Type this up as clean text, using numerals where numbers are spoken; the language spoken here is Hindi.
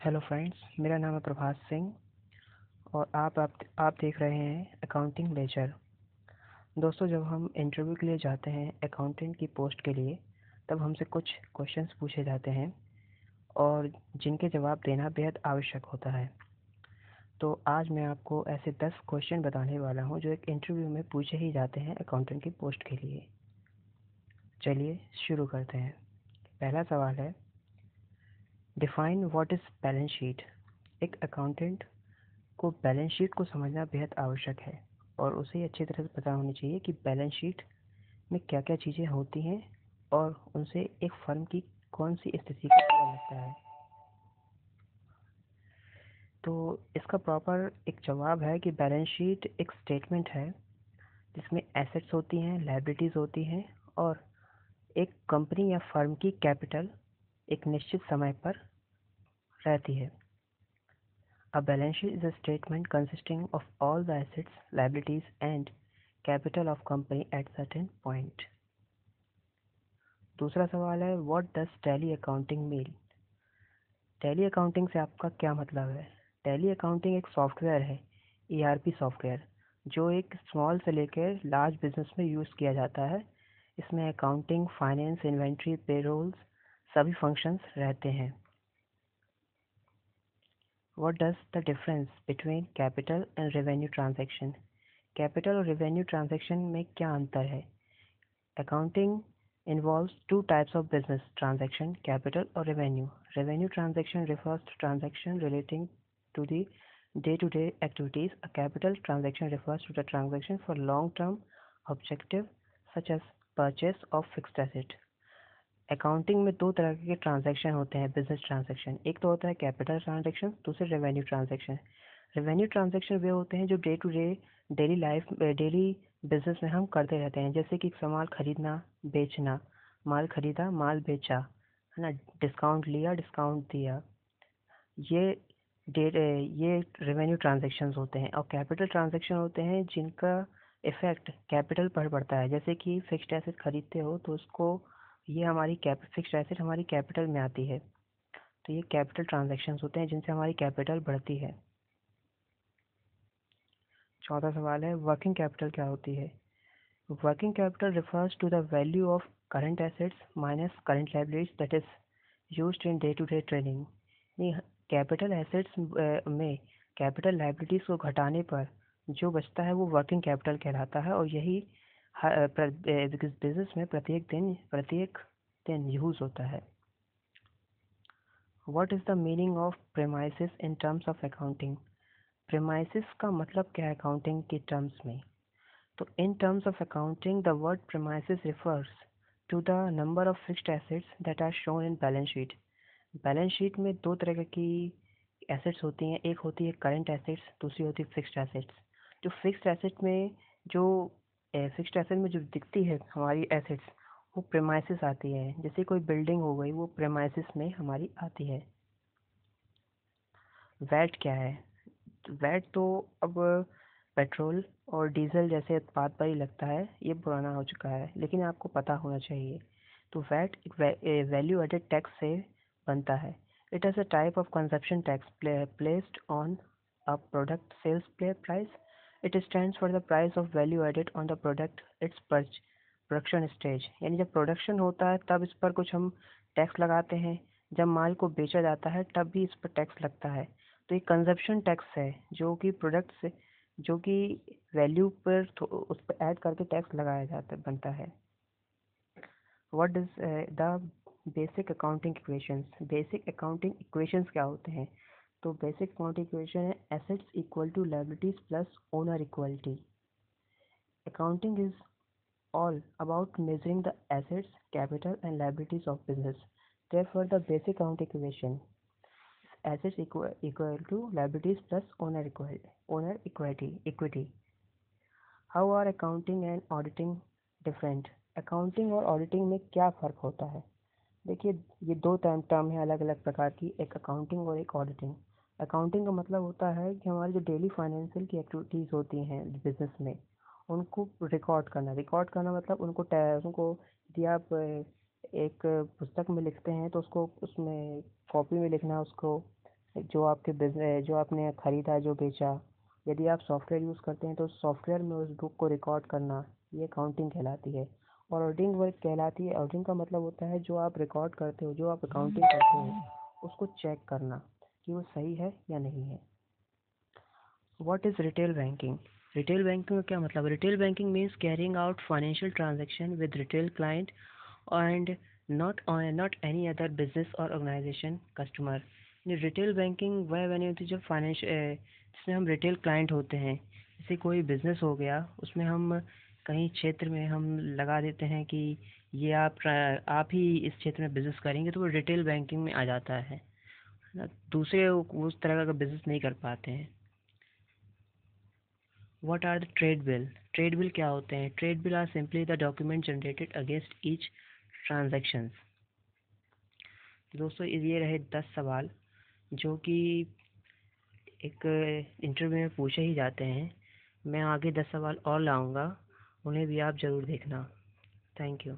हेलो फ्रेंड्स, मेरा नाम है प्रभास सिंह और आप देख रहे हैं अकाउंटिंग लेजर। दोस्तों, जब हम इंटरव्यू के लिए जाते हैं अकाउंटेंट की पोस्ट के लिए, तब हमसे कुछ क्वेश्चंस पूछे जाते हैं और जिनके जवाब देना बेहद आवश्यक होता है। तो आज मैं आपको ऐसे 10 क्वेश्चन बताने वाला हूं जो एक इंटरव्यू में पूछे ही जाते हैं अकाउंटेंट की पोस्ट के लिए। चलिए शुरू करते हैं। पहला सवाल है, define what is balance sheet. एक अकाउंटेंट को बैलेंस शीट को समझना बेहद आवश्यक है और उसे अच्छी तरह से पता होनी चाहिए कि बैलेंस शीट में क्या क्या चीज़ें होती हैं और उनसे एक फर्म की कौन सी स्थिति का पता लगता है। तो इसका प्रॉपर एक जवाब है कि बैलेंस शीट एक स्टेटमेंट है जिसमें एसेट्स होती हैं, लायबिलिटीज़ होती हैं और एक कंपनी या फर्म की कैपिटल एक निश्चित समय पर रहती है। A balance sheet is a statement consisting of all the assets, liabilities, and capital of company at certain point. दूसरा सवाल है, What does Tally accounting mean? Tally accounting से आपका क्या मतलब है? टैली अकाउंटिंग एक सॉफ्टवेयर है, ERP सॉफ्टवेयर, जो एक स्मॉल से लेकर लार्ज बिजनेस में यूज़ किया जाता है। इसमें अकाउंटिंग, फाइनेंस, इन्वेंट्री, पेरोल्स सभी फंक्शंस रहते हैं। What does the difference between capital and revenue transaction? Capital और रेवेन्यू ट्रांजैक्शन में क्या अंतर है? Accounting involves two types of business transaction, capital or revenue. Revenue transaction refers to transaction relating to the day-to-day activities. A capital transaction refers to the transaction for long-term objective such as purchase of fixed asset. Accounting में दो तरह के ट्रांजैक्शन होते हैं, बिजनेस ट्रांजैक्शन। एक तो होता है कैपिटल ट्रांजैक्शन, दूसरे रेवेन्यू ट्रांजैक्शन। रेवेन्यू ट्रांजैक्शन वे होते हैं जो day to day daily business में हम करते रहते हैं, जैसे कि सामान खरीदना, बेचना, माल खरीदा, माल बेचा, है ना, डिस्काउंट लिया, डिस्काउंट दिया। ये ये रेवेन्यू ट्रांजैक्शंस होते हैं। और कैपिटल ट्रांजैक्शन होते हैं जिनका इफेक्ट कैपिटल पर पड़ता है, जैसे कि फिक्स्ड एसेट खरीदते हो तो उसको ये हमारी फिक्स्ड एसेट हमारी कैपिटल में आती है, तो ये कैपिटल ट्रांजैक्शंस होते हैं जिनसे हमारी कैपिटल बढ़ती है। चौथा सवाल है, वर्किंग कैपिटल क्या होती है? Working capital refers to the value of current assets minus current liabilities that is used in day-to-day trading। नहीं, कैपिटल एसेट्स में कैपिटल लाइबिलिटीज को घटाने पर जो बचता है वो वर्किंग कैपिटल कहलाता है और यही बिजनेस में प्रत्येक दिन यूज होता है। What is the meaning of premises in terms of accounting? Premises का मतलब क्या है अकाउंटिंग के टर्म्स में? तो in terms of accounting, the word premises refers to the number of fixed assets that are shown in balance sheet। Balance sheet में दो तरह की एसेट्स होती हैं, एक होती है करंट एसेट्स, दूसरी होती है फिक्स्ड एसेट्स। जो फिक्स्ड एसेट में जो फिक्स्ड एसेट में जो दिखती है हमारी एसेट्स, वो प्रेमाइसिस आती है। जैसे कोई बिल्डिंग हो गई, वो प्रेमाइसिस में हमारी आती है। वैट क्या है? वैट तो अब पेट्रोल और डीजल जैसे उत्पाद पर ही लगता है, ये पुराना हो चुका है, लेकिन आपको पता होना चाहिए। तो वैट एक वैल्यू एडेड टैक्स से बनता है। It is a type of consumption tax placed on a product sales price. It stands for the price of value added on the product its production stage. यानी जब प्रोडक्शन होता है तब इस पर कुछ हम टैक्स लगाते हैं, जब माल को बेचा जाता है तब भी इस पर टैक्स लगता है। तो ये कंजप्शन टैक्स है जो कि प्रोडक्ट से जो कि वैल्यू पर उस पर ऐड करके टैक्स लगाया जाता बनता है। What is the basic accounting equations? Basic accounting equations क्या होते हैं? तो बेसिक अकाउंटिंग इक्वेशन है assets equal to liabilities plus owner equality. Accounting is all about measuring the assets, capital, and liabilities of business. Therefore, the basic account equation is assets equal to liabilities plus owner equity. How are accounting and auditing different? Accounting और ऑडिटिंग में क्या फ़र्क होता है? देखिए, ये दो टर्म है अलग अलग प्रकार की, एक अकाउंटिंग और एक ऑडिटिंग। अकाउंटिंग का मतलब होता है कि हमारी जो डेली फाइनेंशियल की एक्टिविटीज़ होती हैं बिजनेस में, उनको रिकॉर्ड करना मतलब उनको यदि आप एक पुस्तक में लिखते हैं तो उसको उसमें कॉपी में लिखना, उसको जो आपके बिजनेस जो आपने खरीदा जो बेचा, यदि आप सॉफ्टवेयर यूज़ करते हैं तो सॉफ्टवेयर में उस बुक को रिकॉर्ड करना, ये अकाउंटिंग कहलाती है। और ऑडिटिंग वर्क कहलाती है, ऑडिटिंग का मतलब होता है जो आप रिकॉर्ड करते हो, जो आप अकाउंटिंग करते हो उसको चेक करना कि वो सही है या नहीं है। What is retail banking? Retail banking का क्या मतलब? Retail banking means carrying out financial transaction with retail client and not any other business or organization customer. Retail banking वह बनी होती है जब जिसमें हम रिटेल क्लाइंट होते हैं। जैसे कोई बिजनेस हो गया, उसमें हम कहीं क्षेत्र में हम लगा देते हैं कि ये आप ही इस क्षेत्र में बिजनेस करेंगे, तो वो रिटेल बैंकिंग में आ जाता है ना। दूसरे उस तरह का बिजनेस नहीं कर पाते हैं। What are the trade bill? Trade bill क्या होते हैं? Trade bill are simply the document generated against each transactions. दोस्तों ये रहे 10 सवाल जो कि एक इंटरव्यू में पूछे ही जाते हैं। मैं आगे 10 सवाल और लाऊंगा, उन्हें भी आप ज़रूर देखना। Thank you.